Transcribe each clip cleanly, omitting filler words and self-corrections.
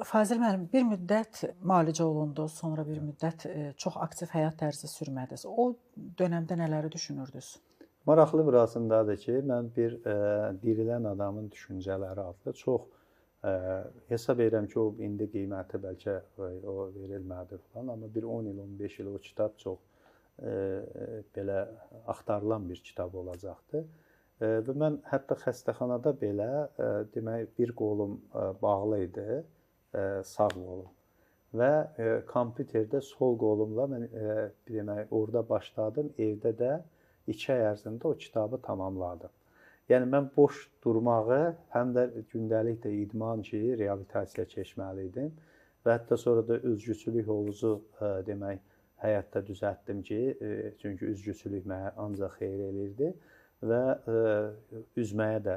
Fazil müəllim, bir müddət müalicə olundunuz, sonra bir müddət çox aktiv həyat tərzi sürmədiniz. O dönəmdə nələri düşünürdünüz? Maraqlı burasındadır ki, mən bir dirilən adamın düşüncələri adlı çox hesab edirəm ki, o indi qiyməti bəlkə o verilmədi falan, amma bir 10 il, 15 il o kitab çox belə axtarılan bir kitab olacaqdı. Və mən hətta xəstəxanada belə demək bir qolum bağlı idi, sağ qolum və kompüterdə sol qolumla mən demək orada başladım, evdə də 2 ay ərzində o kitabı tamamladım. Yəni mən boş durmağı həm də gündəlik də idman ki, reabilitasiya keçməli idim və hətta sonra da üzgüçülük hovuzu demək həyatda düzəltdim ki, çünki üzgüçülük mənə ancaq xeyir eləyirdi və üzməyə də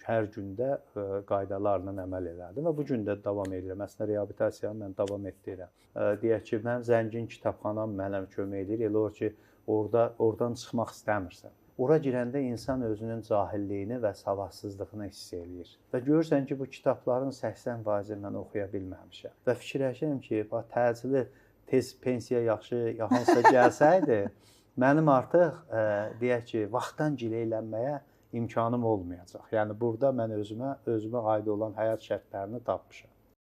hər gündə qaydalarla əməl elədim və bu gün də davam edirəm. Əslində reabilitasiyanı mən davam etdirirəm. Deyək ki, mənim zəngin kitabxanam mənə kömək edir. Elə olur ki, oradan çıxmaq istəmirsən. Ora girəndə insan özünün cahilliyini və savadsızlığını hiss eləyir. Və görürsən ki, bu kitabların 80%-ni mən oxuya bilməmişəm. Və fikirləşirəm ki, təcili tez pensiya yaxşı hansısa gəlsəydi, mənim artıq deyək ki, vaxtdan gileylənməyə imkanım olmayacaq. Yəni burada mən özümə aid olan həyat şərtlərini tapmışam.